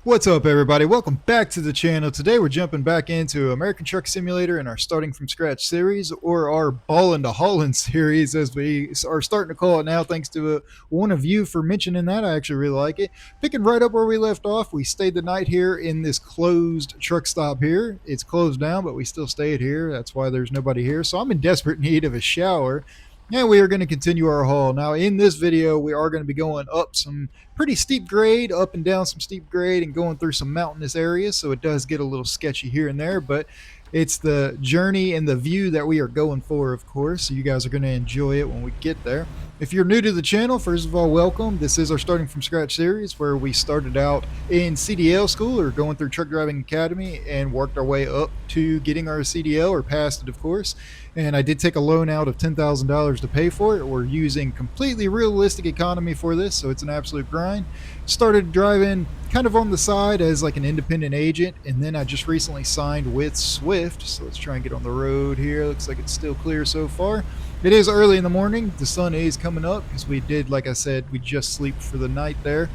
What's up, everybody? Welcome back to the channel. Today we're jumping back into American Truck Simulator in our Starting From Scratch series, or our Ballin' to Haulin' series, as we are starting to call it now, thanks to one of you for mentioning that. I actually really like it. Picking right up where we left off, we stayed the night here in this closed truck stop here. It's closed down, but we still stayed here. That's why there's nobody here. So I'm in desperate need of a shower. And we are going to continue our haul. Now, in this video, we are going to be going up some pretty steep grade, up and down some steep grade, and going through some mountainous areas. So it does get a little sketchy here and there, but it's the journey and the view that we are going for, of course. So you guys are going to enjoy it when we get there. If you're new to the channel, first of all, welcome. This is our Starting From Scratch series where we started out in CDL school, or going through Truck Driving Academy, and worked our way up to getting our CDL, or passed it, of course. And I did take a loan out of $10,000 to pay for it. We're using completely realistic economy for this, so it's an absolute grind. Started driving kind of on the side as like an independent agent, and then I just recently signed with Swift. So let's try and get on the road here. Looks like it's still clear so far. It is early in the morning. The sun is coming up because we did, like I said, we just slept for the night there.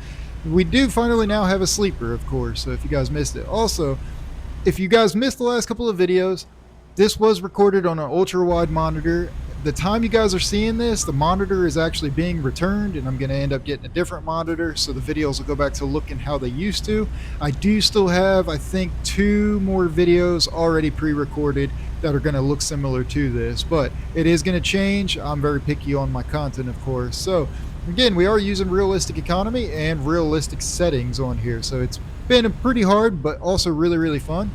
We do finally now have a sleeper, of course, so if you guys missed it. Also, if you guys missed the last couple of videos, this was recorded on an ultra-wide monitor. The time you guys are seeing this, the monitor is actually being returned, and I'm going to end up getting a different monitor, so the videos will go back to looking how they used to. I do still have, I think, 2 more videos already pre-recorded that are going to look similar to this, but it is going to change. I'm very picky on my content, of course. So again, we are using realistic economy and realistic settings on here, so it's been pretty hard, but also really fun.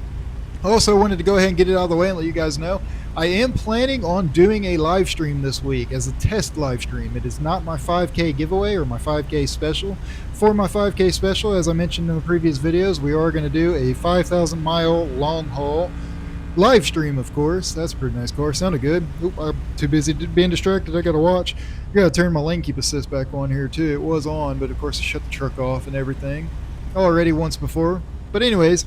I also wanted to go ahead and get it out of the way and let you guys know I am planning on doing a live stream this week as a test live stream. It is not my 5K giveaway or my 5K special. For my 5K special, as I mentioned in the previous videos, we are going to do a 5,000 mile long haul live stream, of course. That's a pretty nice car. Sounded good. Oop, I'm too busy being distracted. I got to watch. I got to turn my lane keep assist back on here too. It was on, but of course I shut the truck off and everything already once before. But anyways,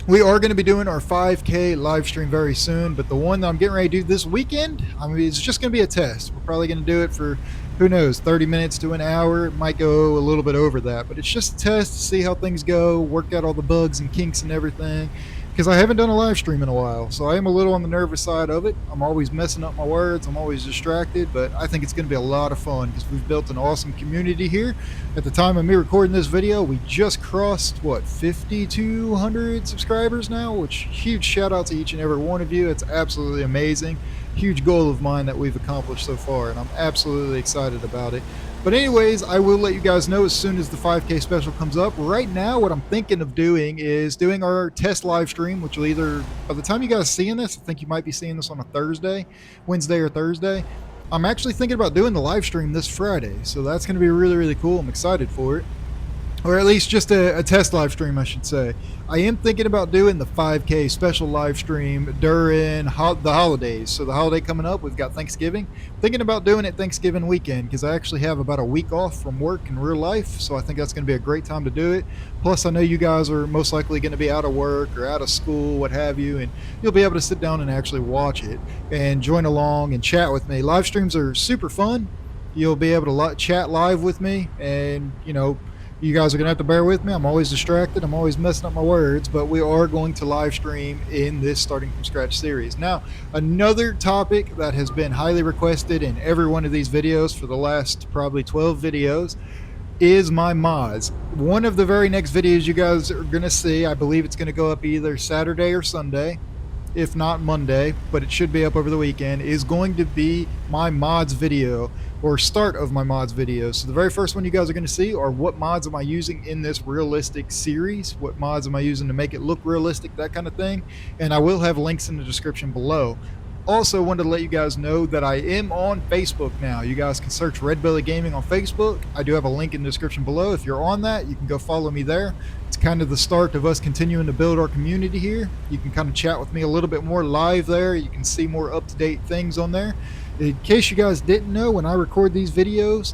we are going to be doing our 5K live stream very soon, but the one that I'm getting ready to do this weekend, I mean, it's just going to be a test. We're probably going to do it for, who knows, 30 minutes to an hour. It might go a little bit over that, but it's just a test to see how things go, work out all the bugs and kinks and everything, because I haven't done a live stream in a while, so I am a little on the nervous side of it. I'm always messing up my words. I'm always distracted, but I think it's going to be a lot of fun because we've built an awesome community here. At the time of me recording this video, we just crossed, what, 5,200 subscribers now, which huge shout out to each and every one of you. It's absolutely amazing. Huge goal of mine that we've accomplished so far, and I'm absolutely excited about it. But anyways, I will let you guys know as soon as the 5K special comes up. Right now, what I'm thinking of doing is doing our test live stream, which will either, by the time you guys seeing this, I think you might be seeing this on a Thursday, Wednesday or Thursday. I'm actually thinking about doing the live stream this Friday, so that's going to be really cool. I'm excited for it. Or at least just a test live stream, I should say. I am thinking about doing the 5K special live stream during the holidays. So the holiday coming up, we've got Thanksgiving. Thinking about doing it Thanksgiving weekend because I actually have about a week off from work in real life. So I think that's going to be a great time to do it. Plus, I know you guys are most likely going to be out of work or out of school, what have you, and you'll be able to sit down and actually watch it and join along and chat with me. Live streams are super fun. You'll be able to chat live with me, and, you know, you guys are going to have to bear with me. I'm always distracted. I'm always messing up my words, but we are going to live stream in this Starting From Scratch series. Now, another topic that has been highly requested in every one of these videos for the last probably 12 videos is my mods. One of the very next videos you guys are going to see, I believe it's going to go up either Saturday or Sunday, if not Monday, but it should be up over the weekend, is going to be my mods video, or start of my mods videos. So the very first one you guys are going to see are what mods am I using in this realistic series, what mods am I using to make it look realistic, that kind of thing, and I will have links in the description below. Also wanted to let you guys know that I am on Facebook now. You guys can search Red Belly Gaming on Facebook. I do have a link in the description below. If you're on that, you can go follow me there. It's kind of the start of us continuing to build our community here. You can kind of chat with me a little bit more live there. You can see more up-to-date things on there. In case you guys didn't know, when I record these videos,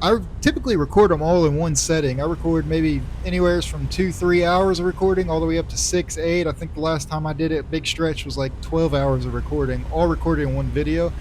I typically record them all in one setting. I record maybe anywhere from 2-3 hours of recording all the way up to 6-8. I think the last time I did it, big stretch, was like 12 hours of recording, all recorded in one video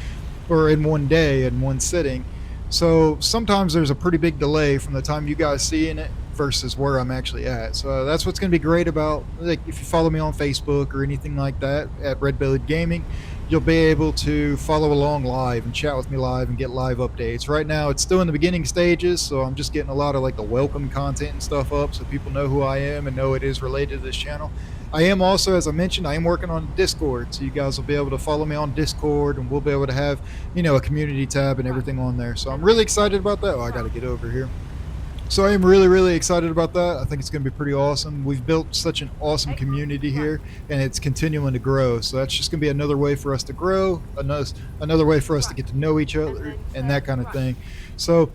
or in one day in one sitting. So sometimes there's a pretty big delay from the time you guys seeing it versus where I'm actually at. So that's what's going to be great about, like, if you follow me on Facebook or anything like that at Red Bellied Gaming, you'll be able to follow along live and chat with me live and get live updates. Right now it's still in the beginning stages, so I'm just getting a lot of like the welcome content and stuff up so people know who I am and know it is related to this channel. I am also, as I mentioned, I am working on Discord, so you guys will be able to follow me on Discord, and we'll be able to have, you know, a community tab and everything on there. So I'm really excited about that. Oh, I got to get over here. So I am really, really excited about that. I think it's going to be pretty awesome. We've built such an awesome community here, and it's continuing to grow. So that's just going to be another way for us to grow, another way for us to get to know each other and that kind of thing. So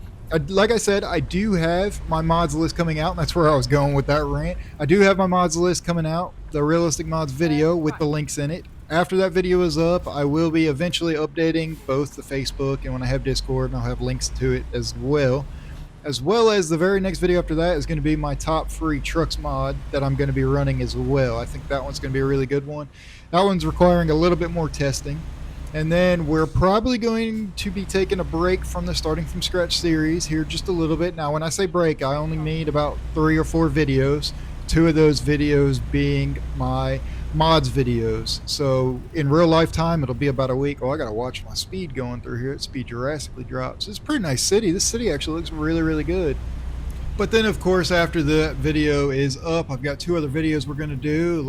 like I said, I do have my mods list coming out, and that's where I was going with that rant. I do have my mods list coming out, the realistic mods video with the links in it. After that video is up, I will be eventually updating both the Facebook, and when I have Discord, and I'll have links to it as well as the very next video after that is going to be my top free trucks mod that I'm going to be running as well. I think that one's going to be a really good one. That one's requiring a little bit more testing. And then we're probably going to be taking a break from the starting from scratch series here just a little bit. Now, when I say break, I only need about 3 or 4 videos. 2 of those videos being my mods videos. So in real life time, it'll be about a week. Oh, I gotta watch my speed going through here. Speed drastically drops. It's a pretty nice city. This city actually looks really, really good. But then, of course, after the video is up, I've got 2 other videos we're gonna do.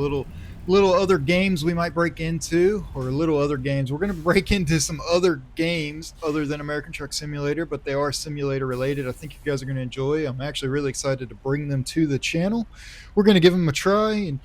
Little other games we might break into, or little other games. We're going to break into some other games other than American Truck Simulator, but they are simulator related. I think you guys are going to enjoy. I'm actually really excited to bring them to the channel. We're going to give them a try and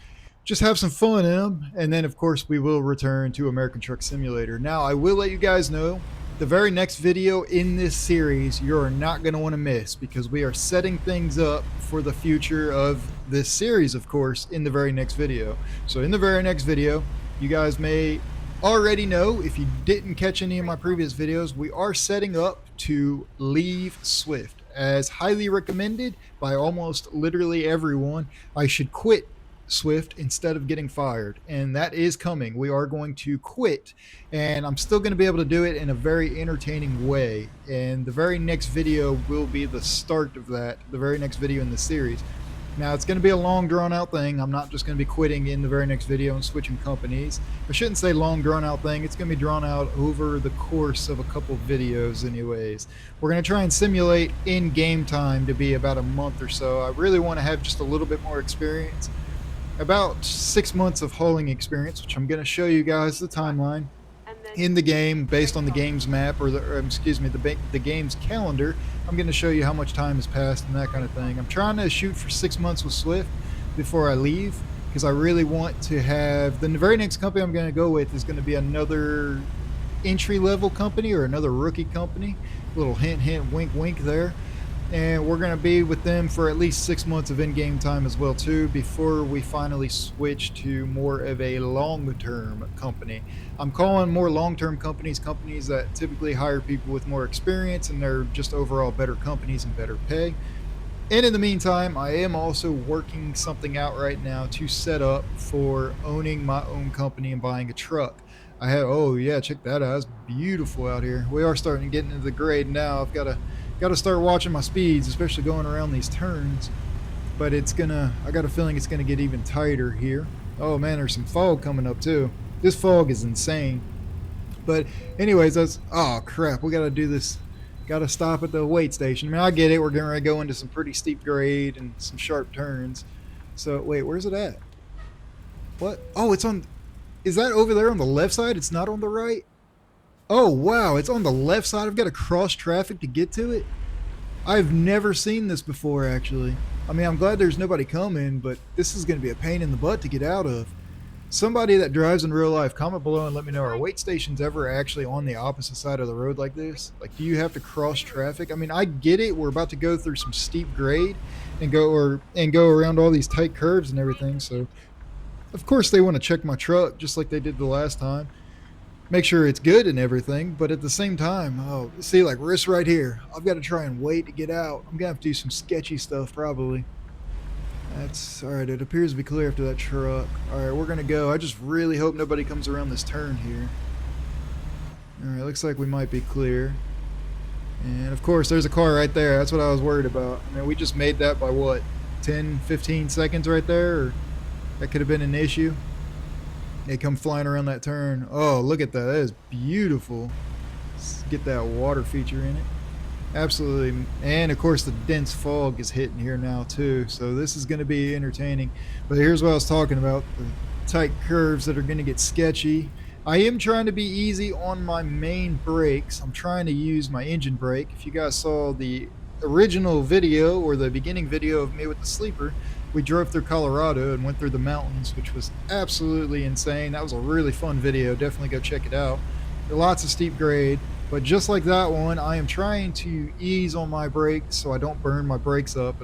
just have some fun in them. And then, of course, we will return to American Truck Simulator. Now, I will let you guys know, the very next video in this series you're not going to want to miss, because we are setting things up for the future of this series, of course, in the very next video. So in the very next video, you guys may already know, if you didn't catch any of my previous videos, we are setting up to leave Swift. As highly recommended by almost literally everyone, I should quit Swift instead of getting fired, and that is coming. We are going to quit, and I'm still going to be able to do it in a very entertaining way, and the very next video will be the start of that, the very next video in the series. Now, it's going to be a long drawn out thing. I'm not just going to be quitting in the very next video and switching companies. I shouldn't say long drawn out thing. It's going to be drawn out over the course of a couple videos anyways. We're going to try and simulate in game time to be about a month or so. I really want to have just a little bit more experience. About 6 months of hauling experience, which I'm going to show you guys the timeline in the game based on the game's map, or the game's calendar. I'm going to show you how much time has passed and that kind of thing. I'm trying to shoot for 6 months with Swift before I leave, because I really want to have, the very next company I'm going to go with is going to be another entry-level company or another rookie company. A little hint, hint, wink, wink there. And we're going to be with them for at least 6 months of in-game time as well too, before we finally switch to more of a long-term company. I'm calling more long-term companies that typically hire people with more experience, and they're just overall better companies and better pay. And in the meantime, I am also working something out right now to set up for owning my own company and buying a truck. I have, oh yeah, check that out. It's beautiful out here. We are starting to get into the grade now. I've got to start watching my speeds, especially going around these turns. But I got a feeling it's gonna get even tighter here. Oh man, there's some fog coming up too. This fog is insane. But anyways, oh crap, we gotta do this. Gotta stop at the weight station. I mean, I get it, we're getting ready to go into some pretty steep grade and some sharp turns. So wait, where's it at? What? Oh, is that over there on the left side? It's not on the right? Oh wow, it's on the left side. I've got to cross traffic to get to it. I've never seen this before, actually. I mean, I'm glad there's nobody coming, but this is going to be a pain in the butt to get out of. Somebody that drives in real life, comment below and let me know, are weight stations ever actually on the opposite side of the road like this? Like, do you have to cross traffic? I mean, I get it. We're about to go through some steep grade and go around all these tight curves and everything. So, of course, they want to check my truck just like they did the last time. Make sure it's good and everything, but at the same time, oh, see, like this right here, I've got to try and wait to get out. I'm gonna have to do some sketchy stuff probably. That's all right. It appears to be clear after that truck. All right, we're gonna go. I just really hope nobody comes around this turn here. All right, looks like we might be clear. And of course, there's a car right there. That's what I was worried about. I mean, we just made that by what? 10-15 seconds right there, or that could have been an issue. They come flying around that turn. Oh, look at that. That is beautiful. Let's get that water feature in it. Absolutely. And of course, the dense fog is hitting here now, too. So this is going to be entertaining. But here's what I was talking about, the tight curves that are going to get sketchy. I am trying to be easy on my main brakes. I'm trying to use my engine brake. If you guys saw the original video or the beginning video of me with the sleeper, we drove through Colorado and went through the mountains, which was absolutely insane. That was a really fun video. Definitely go check it out. There are lots of steep grade. But just like that one, I am trying to ease on my brakes so I don't burn my brakes up.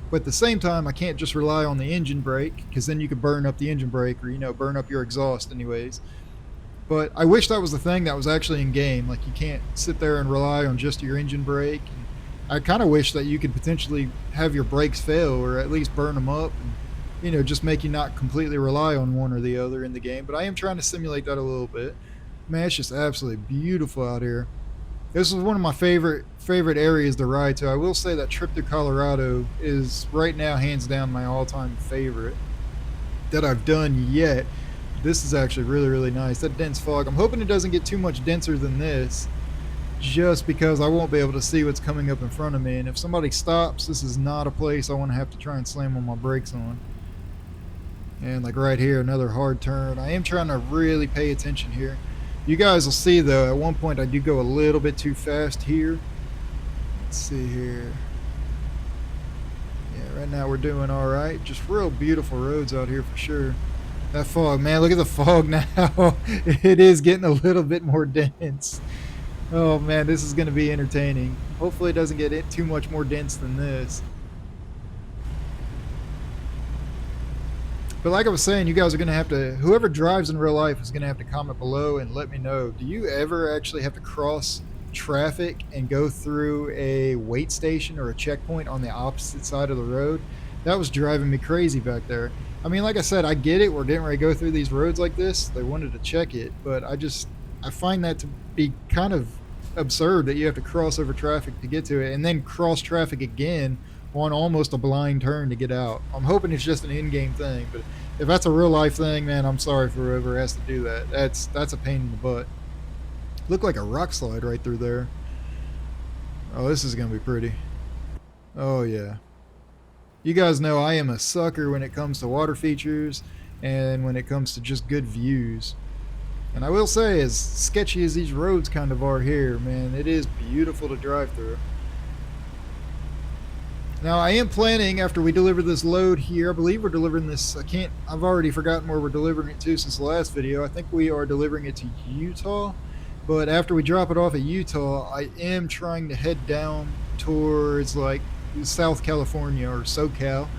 But at the same time, I can't just rely on the engine brake, because then you could burn up the engine brake, or burn up your exhaust anyways. But I wish that was the thing that was actually in game. Like, you can't sit there and rely on just your engine brake. And I kind of wish that you could potentially have your brakes fail, or at least burn them up, and just make you not completely rely on one or the other in the game. But I am trying to simulate that a little bit. Man, it's just absolutely beautiful out here. This is one of my favorite areas to ride to. I will say that trip to Colorado is right now hands down my all-time favorite that I've done yet. This is actually really, really nice. That dense fog, I'm hoping it doesn't get too much denser than this, just because I won't be able to see what's coming up in front of me. And if somebody stops, this is not a place I want to have to try and slam on my brakes on. And like right here, another hard turn. I am trying to really pay attention here. You guys will see, though, at one point I do go a little bit too fast here. Let's see here. Yeah, right now we're doing all right. Just real beautiful roads out here for sure. That fog, man, look at the fog now. It is getting a little bit more dense. Oh, man, this is going to be entertaining. Hopefully it doesn't get too much more dense than this. But like I was saying, you guys are going to have to, whoever drives in real life is going to have to comment below and let me know. Do you ever actually have to cross traffic and go through a wait station or a checkpoint on the opposite side of the road? That was driving me crazy back there. I mean, like I said, I get it. We're getting ready to go through these roads like this. They wanted to check it, but I find that to be kind of absurd that you have to cross over traffic to get to it and then cross traffic again on almost a blind turn to get out. I'm hoping it's just an in-game thing, but if that's a real life thing, man, I'm sorry for whoever has to do that. That's a pain in the butt. Look like a rock slide right through there. Oh, this is gonna be pretty. Oh yeah. You guys know I am a sucker when it comes to water features and when it comes to just good views. And I will say, as sketchy as these roads kind of are here, man, it is beautiful to drive through. Now, I am planning, after we deliver this load here, I believe we're delivering this, I've already forgotten where we're delivering it to since the last video. I think we are delivering it to Utah, but after we drop it off at Utah, I am trying to head down towards like South California or SoCal,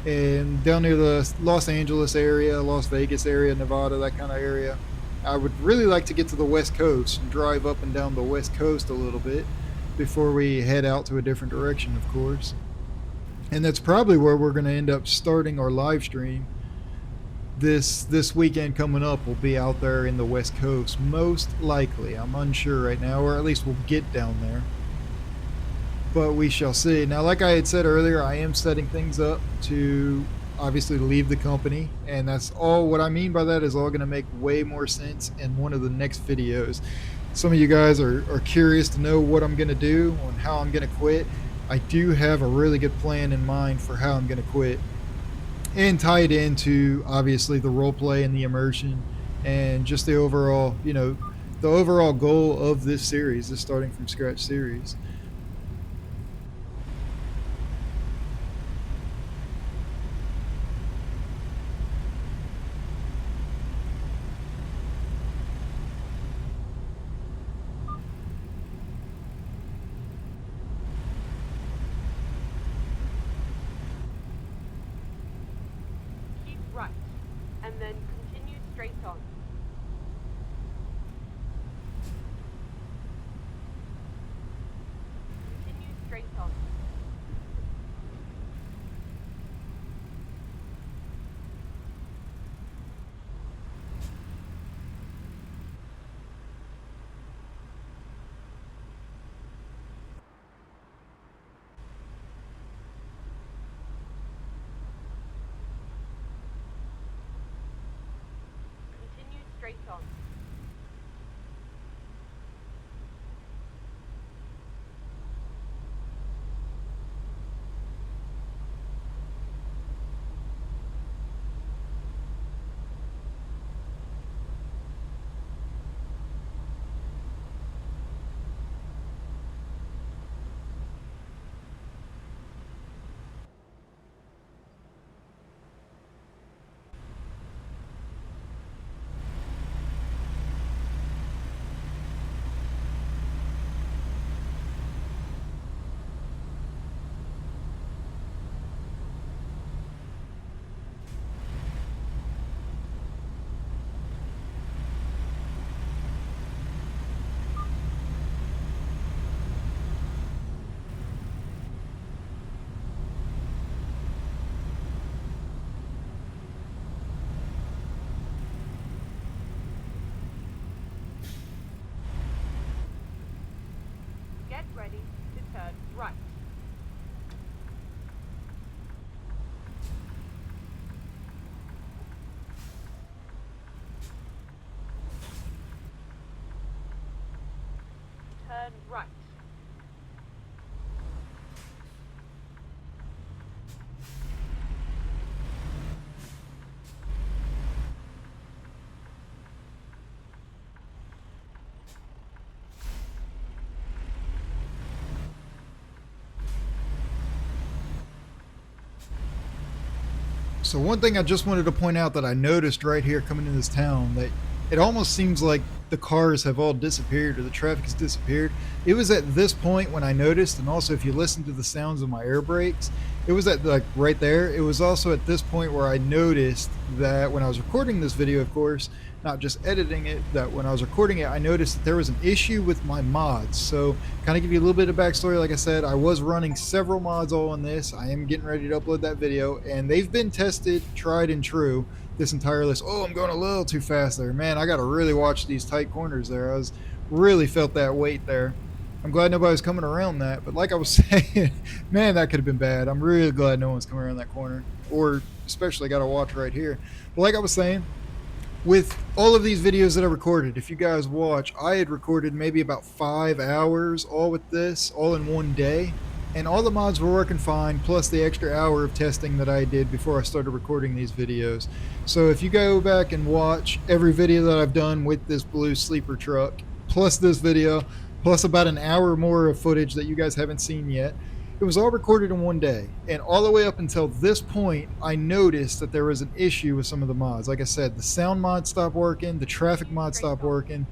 and down near the Los Angeles area, Las Vegas area, Nevada, that kind of area. I would really like to get to the West Coast and drive up and down the West Coast a little bit before we head out to a different direction, of course. And that's probably where we're going to end up starting our live stream. This weekend coming up, we'll be out there in the West Coast, most likely. I'm unsure right now, or at least we'll get down there. But we shall see. Now, like I had said earlier, I am setting things up to obviously leave the company, and that's all. What I mean by that is all going to make way more sense in one of the next videos. Some of you guys are curious to know what I'm going to do and how I'm going to quit. I do have a really good plan in mind for how I'm going to quit, and tie it into obviously the role play and the immersion and just the overall, the overall goal of this series, this starting from scratch series. Right, and then continue straight on. Continue straight on. turn right. So one thing I just wanted to point out that I noticed right here coming in this town, that it almost seems like the cars have all disappeared or the traffic has disappeared. It was at this point when I noticed, and also if you listen to the sounds of my air brakes, it was at like right there. It was also at this point where I noticed that when I was recording this video, of course, not just editing it, that when I was recording it, I noticed that there was an issue with my mods. So kind of give you a little bit of backstory. Like I said, I was running several mods all on this. I am getting ready to upload that video, and they've been tested, tried and true this entire list. Oh, I'm going a little too fast there, man. I got to really watch these tight corners there. I was really felt that weight there. I'm glad nobody's coming around that, but like I was saying, man, that could have been bad. I'm really glad no one's coming around that corner, or especially got to watch right here. But like I was saying, with all of these videos that I recorded, if you guys watch, I had recorded maybe about 5 hours all with this, all in one day. And all the mods were working fine, plus the extra hour of testing that I did before I started recording these videos. So if you go back and watch every video that I've done with this blue sleeper truck, plus this video, plus about an hour more of footage that you guys haven't seen yet, it was all recorded in one day. And all the way up until this point, I noticed that there was an issue with some of the mods. Like I said, the sound mod stopped working, the traffic mod stopped working,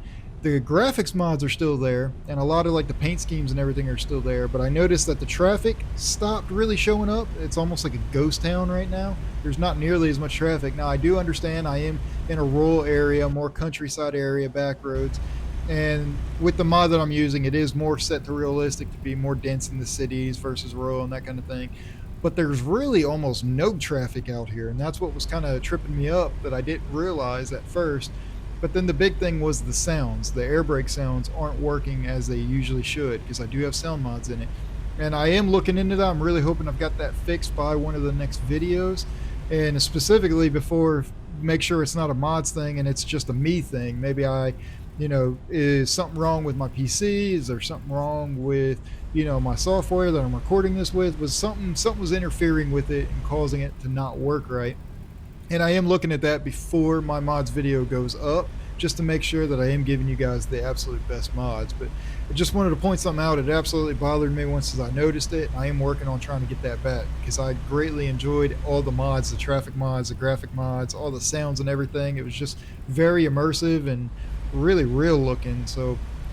the graphics mods are still there, and a lot of like the paint schemes and everything are still there. But I noticed that the traffic stopped really showing up. It's almost like a ghost town right now. There's not nearly as much traffic. Now, I do understand I am in a rural area, more countryside area, back roads. And with the mod that I'm using, it is more set to realistic to be more dense in the cities versus rural and that kind of thing. But there's really almost no traffic out here, and that's what was kind of tripping me up that I didn't realize at first. But then the big thing was the sounds. The air brake sounds aren't working as they usually should, because I do have sound mods in it. And I am looking into that. I'm really hoping I've got that fixed by one of the next videos. And specifically before, make sure it's not a mods thing and it's just a me thing. Maybe is something wrong with my PC? Is there something wrong with, my software that I'm recording this with? Was something was interfering with it and causing it to not work right? And I am looking at that before my mods video goes up, just to make sure that I am giving you guys the absolute best mods. But I just wanted to point something out. It absolutely bothered me once I noticed it. I am working on trying to get that back, because I greatly enjoyed all the mods, the traffic mods, the graphic mods, all the sounds and everything. It was just very immersive and really real looking,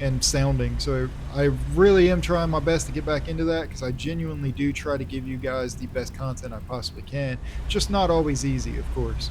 and sounding. So I really am trying my best to get back into that, because I genuinely do try to give you guys the best content I possibly can. Just not always easy, of course.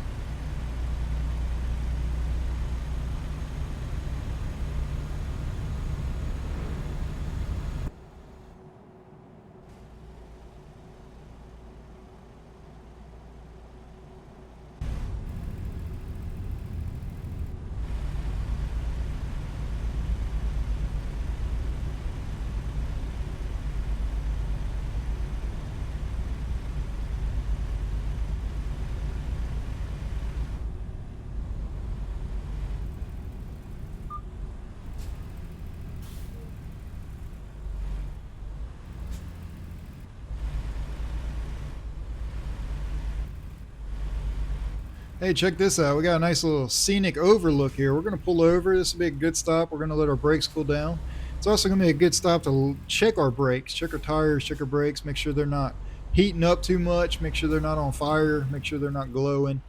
Hey, check this out. We got a nice little scenic overlook here. We're going to pull over. This will be a good stop. We're going to let our brakes cool down. It's also going to be a good stop to check our brakes, check our tires, check our brakes, make sure they're not heating up too much, make sure they're not on fire, make sure they're not glowing,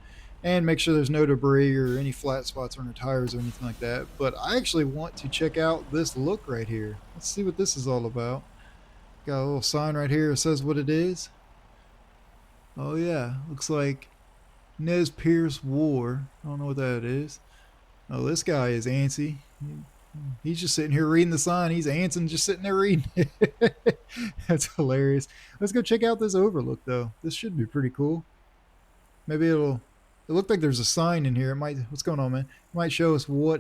and make sure there's no debris or any flat spots on our tires or anything like that. But I actually want to check out this look right here. Let's see what this is all about. Got a little sign right here that says what it is. Oh yeah, looks like Nez Perce War. I don't know what that is. Oh, this guy is antsy. He's just sitting here reading the sign. He's antsing, just sitting there reading it. That's hilarious. Let's go check out this overlook, though. This should be pretty cool. Maybe it'll. It looked like there's a sign in here. It might. What's going on, man? It might show us what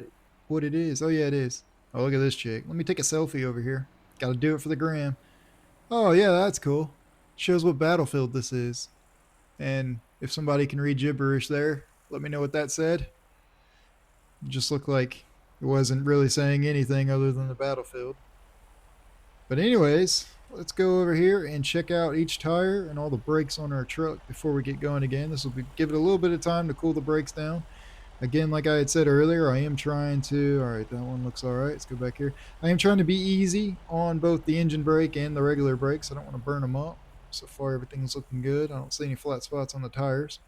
it is. Oh yeah, it is. Oh, look at this chick. Let me take a selfie over here. Got to do it for the gram. Oh yeah, that's cool. Shows what battlefield this is. And if somebody can read gibberish there, let me know what that said. It just looked like it wasn't really saying anything other than the battlefield. But anyways, let's go over here and check out each tire and all the brakes on our truck before we get going again. This will give it a little bit of time to cool the brakes down. Again, like I had said earlier, I am trying to, all right, that one looks all right. Let's go back here. I am trying to be easy on both the engine brake and the regular brakes. I don't want to burn them up. So far, everything's looking good. I don't see any flat spots on the tires.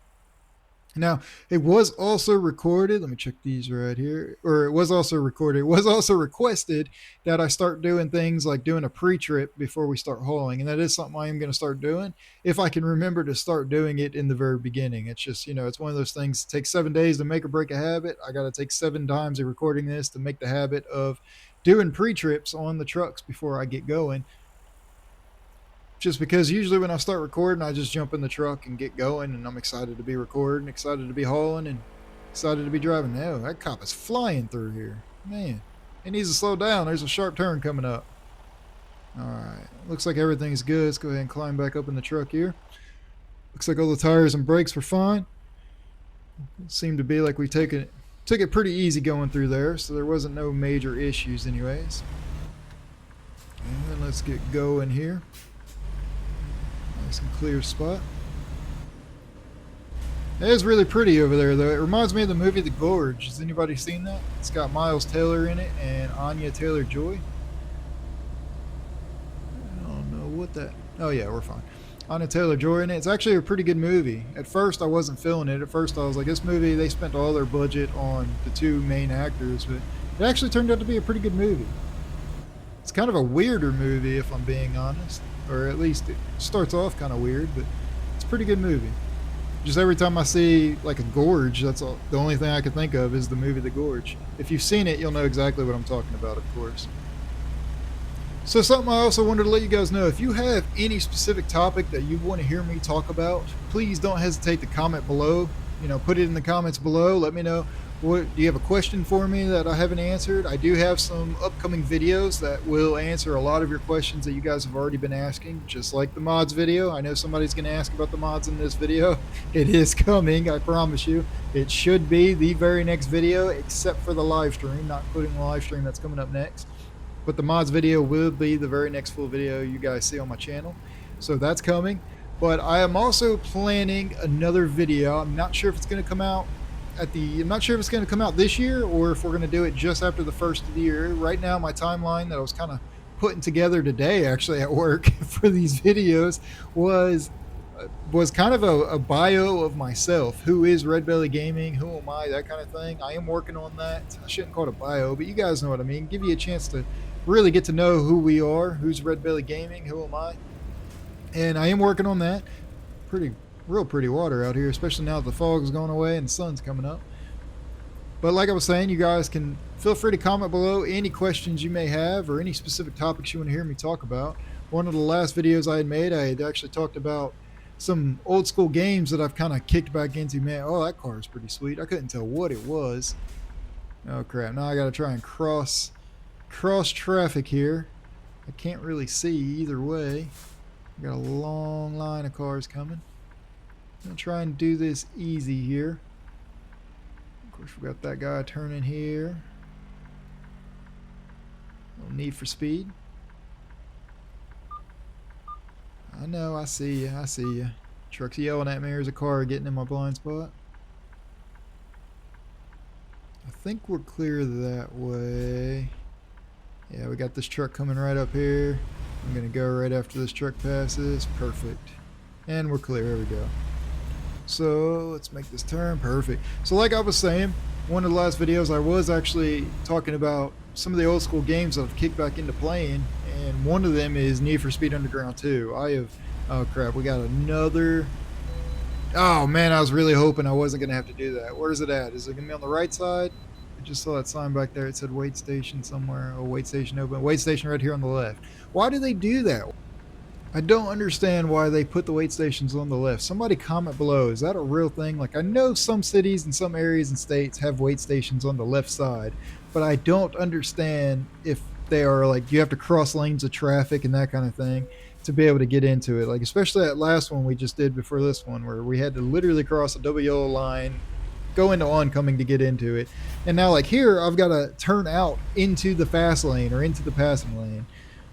Now, it was also recorded. Let me check these right here. Or it was also recorded. It was also requested that I start doing things like doing a pre-trip before we start hauling. And that is something I am going to start doing if I can remember to start doing it in the very beginning. It's just, it's one of those things. It takes 7 days to make or break a habit. I got to take 7 times of recording this to make the habit of doing pre-trips on the trucks before I get going. Just because usually when I start recording, I just jump in the truck and get going, and I'm excited to be recording, excited to be hauling, and excited to be driving. No, that cop is flying through here. Man, he needs to slow down. There's a sharp turn coming up. All right, looks like everything's good. Let's go ahead and climb back up in the truck here. Looks like all the tires and brakes were fine. It seemed to be like we took it pretty easy going through there, so there wasn't no major issues anyways. And then let's get going here. Nice and clear spot. It is really pretty over there, though. It reminds me of the movie The Gorge. Has anybody seen that? It's got Miles Taylor in it and Anya Taylor-Joy. I don't know what that... Oh, yeah, we're fine. Anya Taylor-Joy in it. It's actually a pretty good movie. At first, I wasn't feeling it. At first, I was like, this movie, they spent all their budget on the 2 main actors, but it actually turned out to be a pretty good movie. It's kind of a weirder movie, if I'm being honest. Or at least it starts off kind of weird, but it's a pretty good movie. Just every time I see like a gorge, that's all, the only thing I can think of is the movie The Gorge. If you've seen it, you'll know exactly what I'm talking about, of course. So something I also wanted to let you guys know, if you have any specific topic that you want to hear me talk about, please don't hesitate to comment below. Put it in the comments below. Let me know. Do you have a question for me that I haven't answered? I do have some upcoming videos that will answer a lot of your questions that you guys have already been asking, just like the mods video. I know somebody's going to ask about the mods in this video. It is coming, I promise you. It should be the very next video, except for the live stream, not including the live stream that's coming up next. But the mods video will be the very next full video you guys see on my channel. So that's coming. But I am also planning another video. I'm not sure if it's going to come out I'm not sure if it's going to come out this year or if we're going to do it just after the first of the year. Right now, my timeline that I was kind of putting together today, actually at work for these videos, was kind of a bio of myself. Who is Red Belly Gaming? Who am I? That kind of thing. I am working on that. I shouldn't call it a bio, but you guys know what I mean. Give you a chance to really get to know who we are. Who's Red Belly Gaming? Who am I? And I am working on that. Real pretty water out here, especially now that the fog's going away and the sun's coming up. But like I was saying, you guys can feel free to comment below any questions you may have or any specific topics you want to hear me talk about. One of the last videos I had made, I had actually talked about some old school games that I've kind of kicked back into. Man, oh, that car is pretty sweet. I couldn't tell what it was. Oh crap, now I gotta try and cross traffic here. I can't really see either way. I got a long line of cars coming. I'm going to try and do this easy here. Of course, we got that guy turning here. No need for speed. I know, I see you. Truck's yelling at me. There's a car getting in my blind spot. I think we're clear that way. Yeah, we got this truck coming right up here. I'm going to go right after this truck passes. Perfect. And we're clear. Here we go. So let's make this turn. Perfect. So like I was saying, one of the last videos I was actually talking about some of the old school games that I've kicked back into playing, and one of them is Need for Speed Underground 2. Oh crap, we got another. Oh man, I was really hoping I wasn't going to have to do that. Where's it at? Is it going to be on the right side? I just saw that sign back there. It said wait station somewhere. Oh, wait station open. Wait station right here on the left. Why do they do that? I don't understand why they put the wait stations on the left. Somebody comment below. Is that a real thing? Like, I know some cities and some areas and states have wait stations on the left side, but I don't understand if they are like, you have to cross lanes of traffic and that kind of thing to be able to get into it. Like, especially that last one we just did before this one, where we had to literally cross a double yellow line, go into oncoming to get into it. And now like here, I've got to turn out into the fast lane or into the passing lane.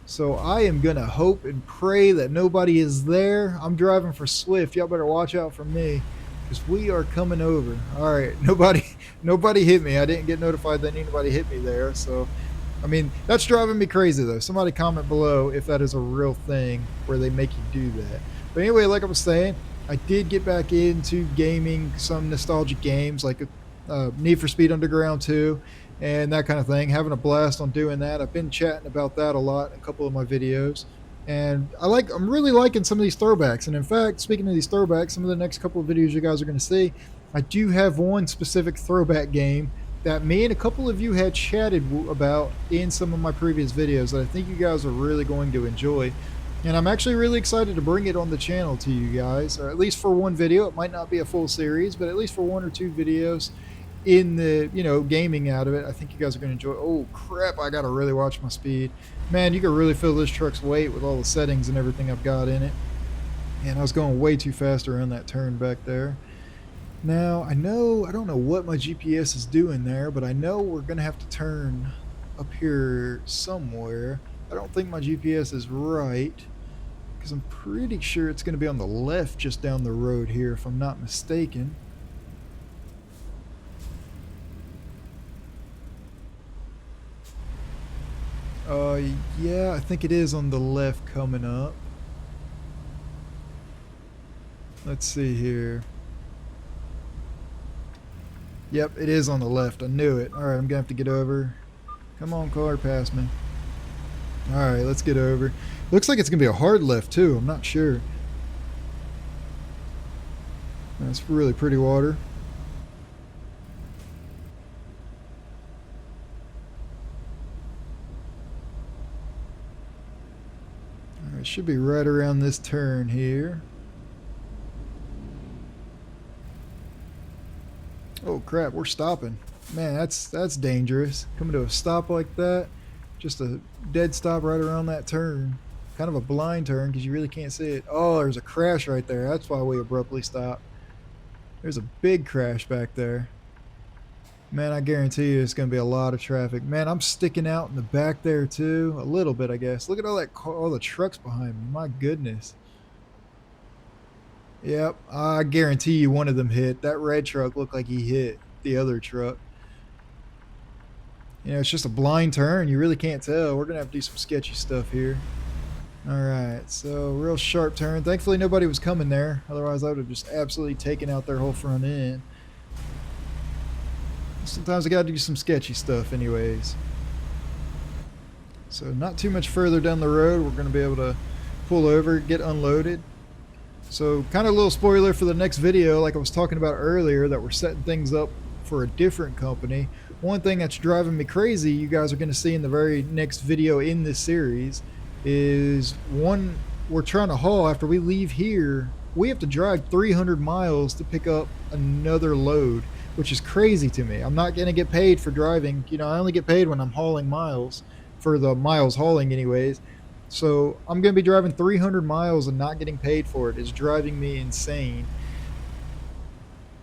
So I am going to hope and pray that nobody is there. I'm driving for Swift. Y'all better watch out for me because we are coming over. All right. Nobody hit me. I didn't get notified that anybody hit me there. So, I mean, that's driving me crazy though. Somebody comment below if that is a real thing where they make you do that. But anyway, like I was saying, I did get back into gaming some nostalgic games like Need for Speed Underground 2 and that kind of thing. Having a blast on doing that. I've been chatting about that a lot in a couple of my videos. And I'm really liking some of these throwbacks. And in fact, speaking of these throwbacks, some of the next couple of videos you guys are going to see, I do have one specific throwback game that me and a couple of you had chatted about in some of my previous videos that I think you guys are really going to enjoy. And I'm actually really excited to bring it on the channel to you guys, or at least for one video. It might not be a full series, but at least for one or two videos in the, gaming out of it. I think you guys are going to enjoy. Oh, crap. I got to really watch my speed. Man, you can really feel this truck's weight with all the settings and everything I've got in it. And I was going way too fast around that turn back there. Now, I don't know what my GPS is doing there, but I know we're going to have to turn up here somewhere. I don't think my GPS is right because I'm pretty sure it's going to be on the left just down the road here if I'm not mistaken. Yeah, I think it is on the left coming up. Let's see here. Yep, it is on the left. I knew it. Alright, I'm going to have to get over. Come on, car, pass me. Alright, let's get over. Looks like it's going to be a hard left, too. I'm not sure. That's really pretty water. Alright, should be right around this turn here. Oh crap, we're stopping. Man, that's dangerous. Coming to a stop like that. Just a dead stop right around that turn. Kind of a blind turn because you really can't see it. Oh, there's a crash right there. That's why we abruptly stopped. There's a big crash back there. Man, I guarantee you it's going to be a lot of traffic. Man, I'm sticking out in the back there too. A little bit, I guess. Look at all the trucks behind me. My goodness. Yep, I guarantee you one of them hit. That red truck looked like he hit the other truck. It's just a blind turn. You really can't tell. We're going to have to do some sketchy stuff here. Alright, so real sharp turn. Thankfully nobody was coming there. Otherwise I would have just absolutely taken out their whole front end. Sometimes I got to do some sketchy stuff anyways. So not too much further down the road. We're going to be able to pull over, get unloaded. So kind of a little spoiler for the next video, like I was talking about earlier, that we're setting things up for a different company. One thing that's driving me crazy, you guys are going to see in the very next video in this series, is we're trying to haul after we leave here. We have to drive 300 miles to pick up another load, which is crazy to me. I'm not going to get paid for driving. I only get paid when I'm hauling miles, for the miles hauling anyways. So I'm going to be driving 300 miles and not getting paid for it. It's driving me insane.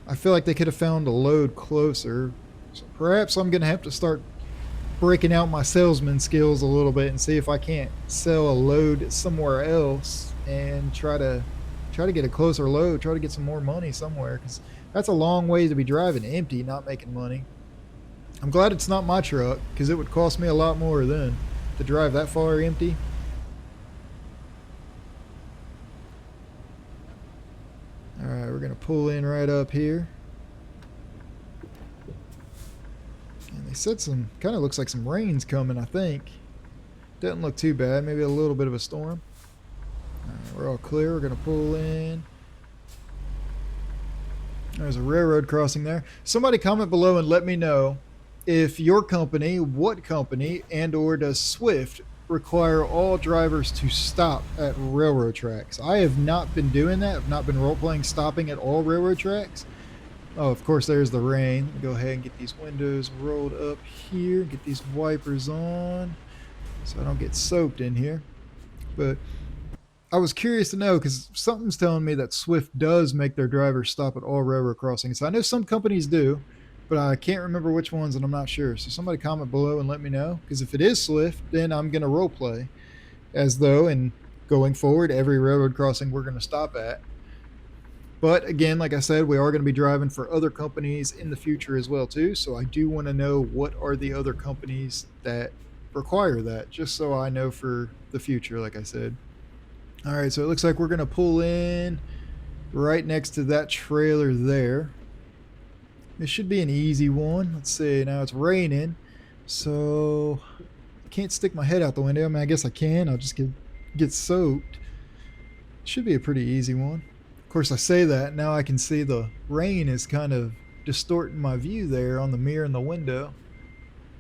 I feel like they could have found a load closer. So perhaps I'm going to have to start breaking out my salesman skills a little bit and see if I can't sell a load somewhere else and try to get a closer load, try to get some more money somewhere, because that's a long way to be driving empty, not making money. I'm glad it's not my truck because it would cost me a lot more then to drive that far empty. Alright, we're going to pull in right up here. And they said kind of looks like some rain's coming, I think. Doesn't look too bad, maybe a little bit of a storm. Alright, we're all clear, we're going to pull in. There's a railroad crossing there. Somebody comment below and let me know if your company, what company, and or does Swift require all drivers to stop at railroad tracks. I have not been doing that. I've not been role-playing stopping at all railroad tracks. Oh, of course, there's the rain. Go ahead and get these windows rolled up here. Get these wipers on so I don't get soaked in here. But I was curious to know because something's telling me that Swift does make their drivers stop at all railroad crossings. I know some companies do, but I can't remember which ones and I'm not sure. So somebody comment below and let me know, because if it is Swift, then I'm going to role play. as though in going forward, every railroad crossing we're going to stop at. But again, like I said, we are going to be driving for other companies in the future as well too. So I do want to know what are the other companies that require that, just so I know for the future, like I said. All right, so it looks like we're going to pull in right next to that trailer there. This should be an easy one. Let's see. Now it's raining, so I can't stick my head out the window. I mean, I guess I can. I'll just get soaked. Should be a pretty easy one. Of course, I say that. Now I can see the rain is kind of distorting my view there on the mirror in the window.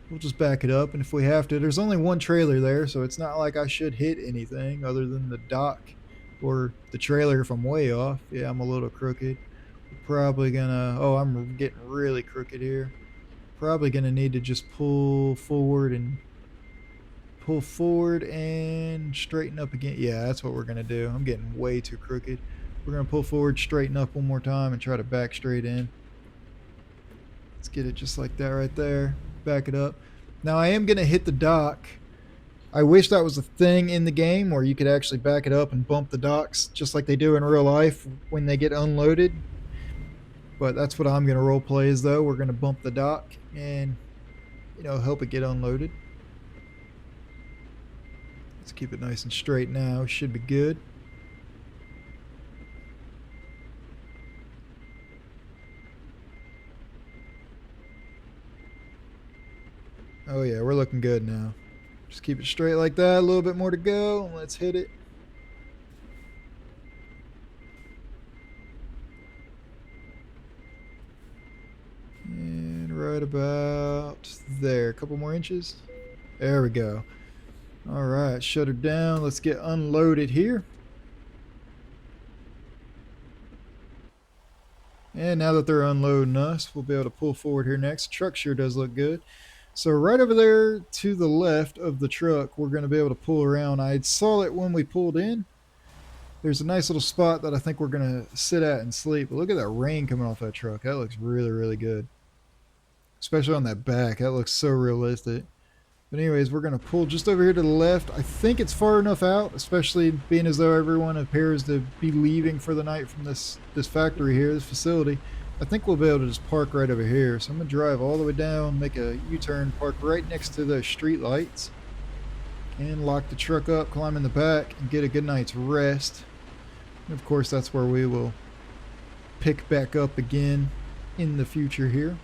We'll just back it up, and if we have to, there's only one trailer there, so it's not like I should hit anything other than the dock or the trailer if I'm way off. Yeah, I'm a little crooked. We're probably gonna, oh, I'm getting really crooked here. Probably gonna need to just pull forward and straighten up again. Yeah, that's what we're gonna do. I'm getting way too crooked. We're gonna pull forward, straighten up one more time, and try to back straight in. Let's get it just like that right there. Back it up. Now I am gonna hit the dock. I wish that was a thing in the game where you could actually back it up and bump the docks just like they do in real life when they get unloaded. But that's what I'm gonna role play as though. We're gonna bump the dock and, you know, help it get unloaded. Let's keep it nice and straight now. Should be good. Oh yeah, we're looking good now. Just keep it straight like that. A little bit more to go. Let's hit it. And right about there. A couple more inches. There we go. All right, shut her down. Let's get unloaded here. And now that they're unloading us, we'll be able to pull forward here next. The truck sure does look good. So right over there to the left of the truck, we're going to be able to pull around. I saw it when we pulled in. There's a nice little spot that I think we're going to sit at and sleep. But look at that rain coming off that truck. That looks really, really good. Especially on that back. That looks so realistic. But anyways, we're going to pull just over here to the left. I think it's far enough out, especially being as though everyone appears to be leaving for the night from this factory here, this facility. I think we'll be able to just park right over here. So I'm going to drive all the way down, make a U-turn, park right next to the street lights, and lock the truck up, climb in the back, and get a good night's rest. And of course, that's where we will pick back up again in the future here.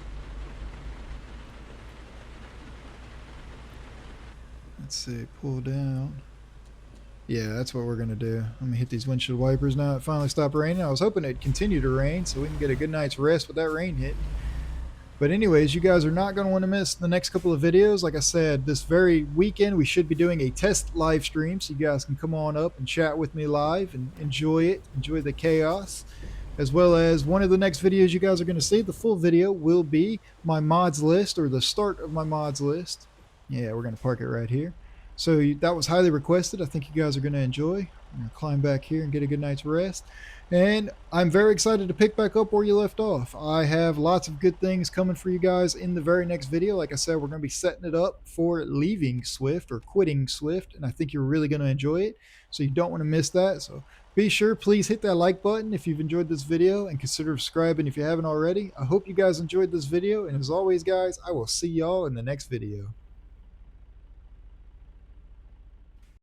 Let's see, pull down. Yeah, that's what we're going to do. I'm going to hit these windshield wipers now. It finally stopped raining. I was hoping it'd continue to rain so we can get a good night's rest with that rain hit. But anyways, you guys are not going to want to miss the next couple of videos. Like I said, this very weekend we should be doing a test live stream, so you guys can come on up and chat with me live and enjoy it. Enjoy the chaos. As well as one of the next videos you guys are going to see, the full video will be my mods list, or the start of my mods list. Yeah, we're going to park it right here. So that was highly requested. I think you guys are going to enjoy. I'm going to climb back here and get a good night's rest. And I'm very excited to pick back up where you left off. I have lots of good things coming for you guys in the very next video. Like I said, we're going to be setting it up for leaving Swift or quitting Swift. And I think you're really going to enjoy it. So you don't want to miss that. So be sure, please hit that like button if you've enjoyed this video, and consider subscribing if you haven't already. I hope you guys enjoyed this video. And as always, guys, I will see y'all in the next video.